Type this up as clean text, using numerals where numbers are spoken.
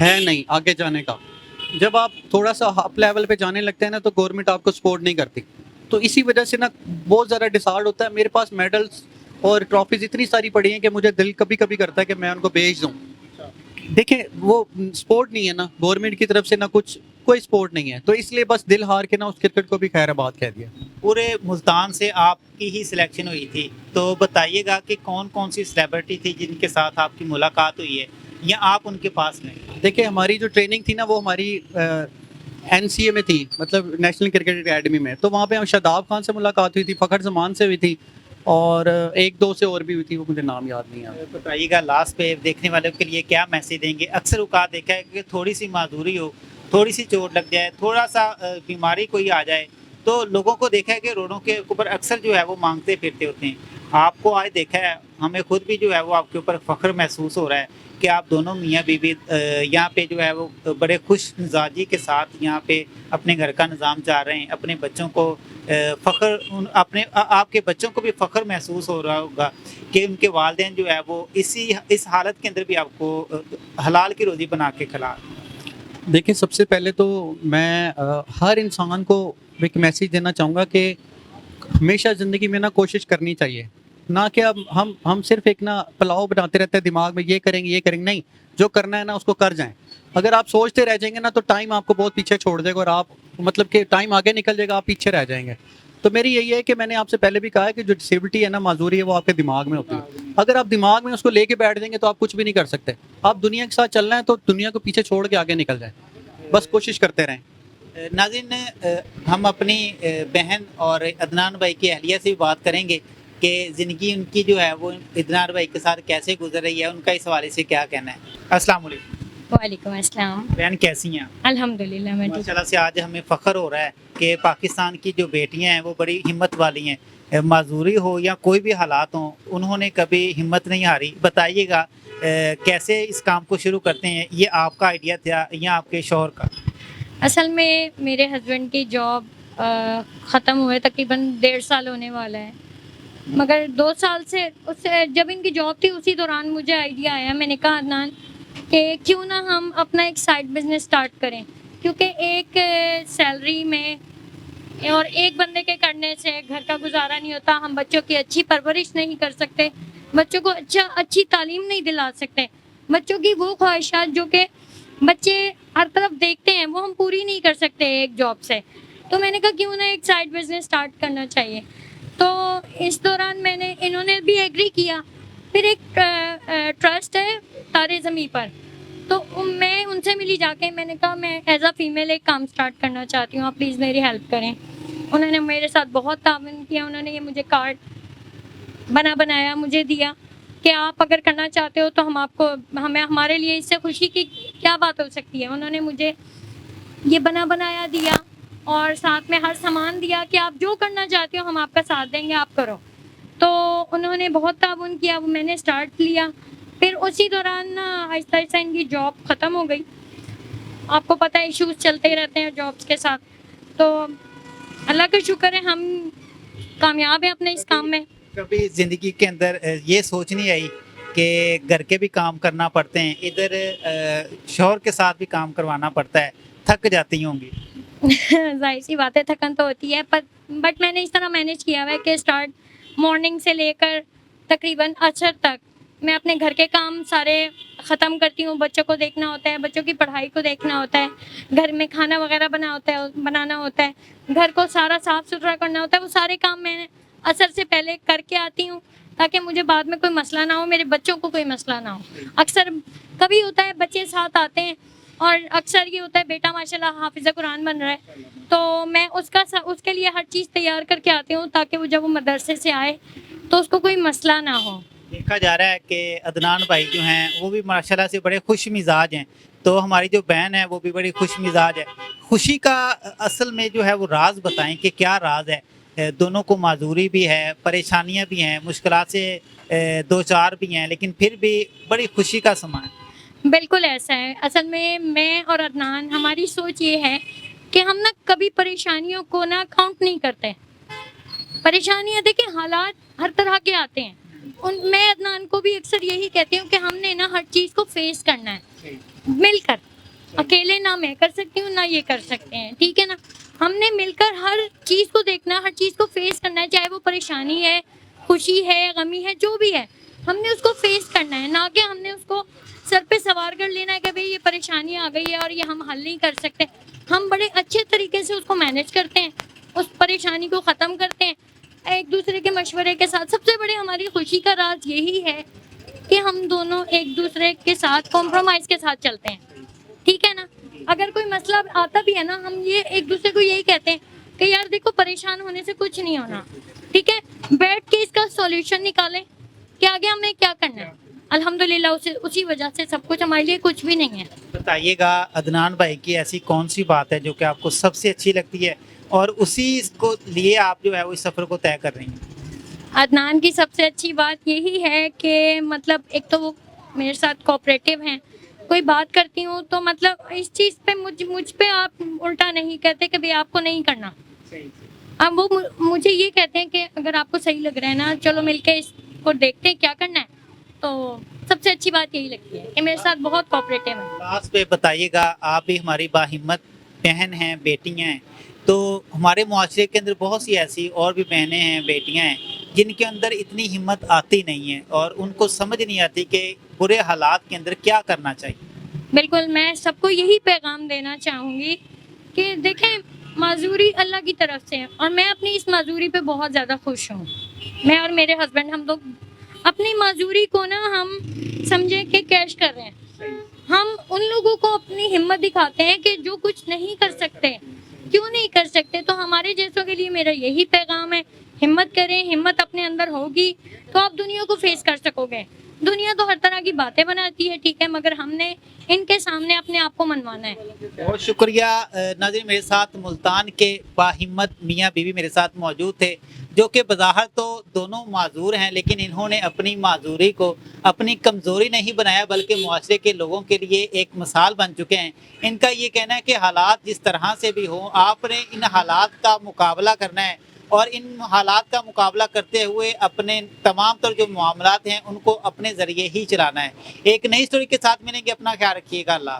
ہے نہیں آگے جانے کا. جب آپ تھوڑا سا اپ لیول پہ جانے لگتے ہیں نا تو گورنمنٹ آپ کو سپورٹ نہیں کرتی, تو اسی وجہ سے نا بہت زیادہ ڈسارڈ ہوتا ہے. میرے پاس میڈلس اور ٹرافیز اتنی ساری پڑی ہیں کہ مجھے دل کبھی کبھی کرتا ہے کہ میں ان کو بیچ دوں. دیکھیں وہ سپورٹ نہیں ہے نا گورنمنٹ کی طرف سے, نہ کچھ کوئی سپورٹ نہیں ہے, تو اس لیے بس دل ہار کے نا اس کرکٹ کو بھی خیر آباد کہہ دیا. پورے ملتان سے آپ کی ہی سلیکشن ہوئی تھی, تو بتائیے گا کہ کون کون سی سلیبریٹی تھی جن کے ساتھ آپ کی ملاقات ہوئی ہے یا آپ ان کے پاس گئے؟ دیکھیں ہماری جو ٹریننگ تھی نا وہ ہماری این سی اے میں تھی, مطلب نیشنل کرکٹ اکیڈمی میں, تو وہاں پہ ہم شاداب خان سے ملاقات ہوئی تھی, فخر زمان سے ہوئی تھی, اور ایک دو سے اور بھی ہوئی تھی, وہ مجھے نام یاد نہیں ہے. بتائیے گا لاسٹ پہ دیکھنے والوں کے لیے کیا میسج دیں گے؟ اکثر اوقات دیکھا ہے کہ تھوڑی سی معذوری ہو, تھوڑی سی چوٹ لگ جائے, تھوڑا سا بیماری کوئی آ جائے, تو لوگوں کو دیکھا ہے کہ روڈوں کے اوپر اکثر جو ہے وہ مانگتے پھرتے ہوتے ہیں. آپ کو آج دیکھا ہے, ہمیں خود بھی جو ہے وہ آپ کے اوپر فخر محسوس ہو رہا ہے کہ آپ دونوں میاں بیوی یہاں پہ جو ہے وہ بڑے خوش مزاجی کے ساتھ یہاں پہ اپنے گھر کا نظام چلا رہے ہیں. اپنے بچوں کو فخر, اپنے آپ کے بچوں کو بھی فخر محسوس ہو رہا ہوگا کہ ان کے والدین جو ہے وہ اس حالت کے اندر بھی آپ کو حلال کی روزی بنا کے کھلا. دیکھیں سب سے پہلے تو میں ہر انسان کو ایک میسیج دینا چاہوں گا کہ ہمیشہ زندگی میں نا کوشش کرنی چاہیے, نہ کہ اب ہم صرف ایک نا پلاؤ بناتے رہتے ہیں دماغ میں, یہ کریں گے نہیں, جو کرنا ہے نا اس کو کر جائیں. اگر آپ سوچتے رہ جائیں گے نا تو ٹائم آپ کو بہت پیچھے چھوڑ دے گا, اور آپ مطلب کہ ٹائم آگے نکل جائے گا, آپ پیچھے رہ جائیں گے. تو میری یہی ہے کہ میں نے آپ سے پہلے بھی کہا ہے کہ جو ڈسیبلٹی ہے نا معذوری ہے وہ آپ کے دماغ میں ہوتی ہے. اگر آپ دماغ میں اس کو لے کے بیٹھ دیں گے تو آپ کچھ بھی نہیں کر سکتے. آپ دنیا کے ساتھ چلنا ہے تو دنیا کو پیچھے چھوڑ کے آگے نکل جائیں, بس کوشش کرتے رہیں. ناظرین, ہم اپنی بہن اور عدنان بھائی کی اہلیہ سے بھی بات کریں گے کہ زندگی ان کی جو ہے وہ عدنان بھائی کے ساتھ کیسے گزر رہی ہے, ان کا اس حوالے سے کیا کہنا ہے. السلام علیکم. وعلیکم السلام. بہن کیسی ہیں آپ؟ الحمدللہ میں ٹھیک. ماشاءاللہ سے آج ہمیں فخر ہو رہا ہے کہ پاکستان کی جو بیٹیاں ہیں وہ بڑی ہمت والی ہیں, معذوری ہو یا کوئی بھی حالات ہوں انہوں نے کبھی ہمت نہیں ہاری. بتائیے گا کیسے اس کام کو شروع کرتے ہیں, یہ آپ کا آئیڈیا تھا یا آپ کے شوہر کا؟ اصل میں میرے ہسبینڈ کی جاب ختم ہوئے تقریباً 1.5 سال ہونے والا ہے, مگر 2 سال سے جب ان کی جاب تھی اسی دوران مجھے آئیڈیا آیا. میں نے کہا عدنان کہ کیوں نہ ہم اپنا ایک سائڈ بزنس سٹارٹ کریں, کیونکہ ایک سیلری میں اور ایک بندے کے کرنے سے گھر کا گزارا نہیں ہوتا. ہم بچوں کی اچھی پرورش نہیں کر سکتے, بچوں کو اچھی تعلیم نہیں دلا سکتے. بچوں کی وہ خواہشات جو کہ بچے ہر طرف دیکھتے ہیں وہ ہم پوری نہیں کر سکتے ایک جاب سے. تو میں نے کہا کیوں نہ ایک سائڈ بزنس سٹارٹ کرنا چاہیے. تو اس دوران انہوں نے بھی ایگری کیا. پھر ایک ٹرسٹ ہے تارے زمیں پر, تو میں ان سے ملی جا کے. میں نے کہا میں ایز اے فیمیل ایک کام سٹارٹ کرنا چاہتی ہوں, آپ پلیز میری ہیلپ کریں. انہوں نے میرے ساتھ بہت تعاون کیا. انہوں نے یہ مجھے کارڈ بنایا مجھے دیا کہ آپ اگر کرنا چاہتے ہو تو ہمارے لیے اس سے خوشی کی کیا بات ہو سکتی ہے. انہوں نے مجھے یہ بنایا دیا اور ساتھ میں ہر سامان دیا کہ آپ جو کرنا چاہتے ہو ہم آپ کا ساتھ دیں گے, آپ کرو. تو انہوں نے بہت تعاون کیا, وہ میں نے سٹارٹ لیا. پھر اسی دوران آہستہ آہستہ ان کی جاب ختم ہو گئی. آپ کو پتہ ہے ایشوز چلتے رہتے ہیں جابس کے ساتھ. تو اللہ کا شکر ہے ہم کامیاب ہیں اپنے اس کام میں. کبھی زندگی کے اندر یہ سوچ نہیں آئی کہ گھر کے بھی کام کرنا پڑتے ہیں, ادھر شوہر کے ساتھ بھی کام کروانا پڑتا ہے, تھک جاتی ہوں گی؟ ظاہر سی بات ہے تھکن تو ہوتی ہے, بٹ میں نے اس طرح مینیج کیا ہوا ہے کہ اسٹارٹ مارننگ سے لے کر تقریباً عصر تک میں اپنے گھر کے کام سارے ختم کرتی ہوں. بچوں کو دیکھنا ہوتا ہے, بچوں کی پڑھائی کو دیکھنا ہوتا ہے, گھر میں کھانا وغیرہ بنانا ہوتا ہے, گھر کو سارا صاف ستھرا کرنا ہوتا ہے. وہ سارے کام میں عصر سے پہلے کر کے آتی ہوں تاکہ مجھے بعد میں کوئی مسئلہ نہ ہو, میرے بچوں کو کوئی مسئلہ نہ ہو. اکثر کبھی ہوتا ہے بچے ساتھ آتے ہیں اور اکثر یہ ہوتا ہے بیٹا ماشاءاللہ حافظ قرآن بن رہا ہے, تو میں اس کے لیے ہر چیز تیار کر کے آتی ہوں تاکہ وہ جب وہ مدرسے سے آئے تو اس کو کوئی مسئلہ نہ ہو. دیکھا جا رہا ہے کہ عدنان بھائی جو ہیں وہ بھی ماشاءاللہ سے بڑے خوش مزاج ہیں, تو ہماری جو بہن ہے وہ بھی بڑی خوش مزاج ہے. خوشی کا اصل میں جو ہے وہ راز بتائیں کہ کیا راز ہے؟ دونوں کو معذوری بھی ہے, پریشانیاں بھی ہیں, مشکلات سے دو چار بھی ہیں, لیکن پھر بھی بڑی خوشی کا سما ہے. بالکل ایسا ہے. اصل میں اور عدنان ہماری سوچ یہ ہے کہ ہم نا کبھی پریشانیوں کو نا کاؤنٹ نہیں کرتے. پریشانیاں دیکھیں حالات ہر طرح کے آتے ہیں, میں عدنان کو بھی اکثر یہی کہتی ہوں کہ ہم نے نا ہر چیز کو فیس کرنا ہے. مل کر, اکیلے نہ میں کر سکتی ہوں نہ یہ کر سکتے ہیں, ٹھیک ہے نا. ہم نے مل کر ہر چیز کو دیکھنا, ہر چیز کو فیس کرنا ہے, چاہے وہ پریشانی ہے, خوشی ہے, غمی ہے, جو بھی ہے ہم نے اس کو فیس کرنا ہے, نہ کہ ہم نے اس کو سر پہ سوار کر لینا ہے کہ بھئی یہ پریشانی آ گئی ہے اور یہ ہم حل نہیں کر سکتے. ہم بڑے اچھے طریقے سے اس کو مینیج کرتے ہیں, اس پریشانی کو ختم کرتے ہیں ایک دوسرے کے مشورے کے ساتھ. سب سے بڑی ہماری خوشی کا راز یہی ہے کہ ہم دونوں ایک دوسرے کے ساتھ کمپرومائز کے ساتھ چلتے ہیں, ٹھیک ہے نا. اگر کوئی مسئلہ آتا بھی ہے نا, ہم یہ ایک دوسرے کو یہی کہتے ہیں کہ یار دیکھو پریشان ہونے سے کچھ نہیں ہونا, ٹھیک ہے, بیٹھ کے اس کا سولوشن نکالیں کہ آگے ہمیں کیا کرنا ہے. الحمدللہ اسی وجہ سے سب کچھ ہمارے لیے کچھ بھی نہیں ہے. بتائیے گا عدنان بھائی کی ایسی کون سی بات ہے جو کہ آپ کو سب سے اچھی لگتی ہے اور اسی کو لیے آپ جو ہے وہ اس سفر کو طے کر رہی ہیں؟ عدنان کی سب سے اچھی بات یہی ہے کہ مطلب ایک تو وہ میرے ساتھ کوآپریٹو ہیں, کوئی بات کرتی ہوں تو مطلب اس چیز پہ مجھ پہ آپ الٹا نہیں کہتے کہ بھئی آپ کو نہیں کرنا. اب وہ مجھے یہ کہتے ہیں کہ اگر آپ کو صحیح لگ رہا ہے نا چلو مل کے اس کو دیکھتے ہیں کیا کرنا ہے. تو سب سے اچھی بات یہی لگتی ہے کہ میرے ساتھ بہت کوآپریٹو ہیں. لاسٹ پہ بتائیے گا, آپ بھی ہماری باہمت بہن ہیں, بیٹیاں ہیں, تو ہمارے معاشرے کے اندر بہت سی ایسی اور بھی بہنیں ہیں, بیٹیاں ہیں جن کے اندر اتنی ہمت آتی نہیں ہے اور ان کو سمجھ نہیں آتی کہ برے حالات کے اندر کیا کرنا چاہیے. بالکل, میں سب کو یہی پیغام دینا چاہوں گی کہ دیکھیں معذوری اللہ کی طرف سے ہے اور میں اپنی اس معذوری پہ بہت زیادہ خوش ہوں. میں اور میرے ہسبینڈ ہم لوگ اپنی معذوری کو نا ہم سمجھیں کہ کیش کر رہے ہیں. ہم ان لوگوں کو اپنی ہمت دکھاتے ہیں کہ جو کچھ نہیں کر سکتے, کیوں نہیں کر سکتے. تو ہمارے جیسوں کے لیے میرا یہی پیغام ہے, ہمت کریں, ہمت اپنے اندر ہوگی تو آپ دنیا کو فیس کر سکو گے. دنیا تو ہر طرح کی باتیں بناتی ہے, ٹھیک ہے, مگر ہم نے ان کے سامنے اپنے آپ کو منوانا ہے. بہت شکریہ. ناظرین, میرے ساتھ ملتان کے باہمت میاں بیوی میرے ساتھ موجود تھے جو کہ بظاہر تو دونوں معذور ہیں, لیکن انہوں نے اپنی معذوری کو اپنی کمزوری نہیں بنایا بلکہ معاشرے کے لوگوں کے لیے ایک مثال بن چکے ہیں. ان کا یہ کہنا ہے کہ حالات جس طرح سے بھی ہوں آپ نے ان حالات کا مقابلہ کرنا ہے اور ان حالات کا مقابلہ کرتے ہوئے اپنے تمام تر جو معاملات ہیں ان کو اپنے ذریعے ہی چلانا ہے. ایک نئی سٹوری کے ساتھ ملیں گے, اپنا خیال رکھیے گا. اللہ حافظ.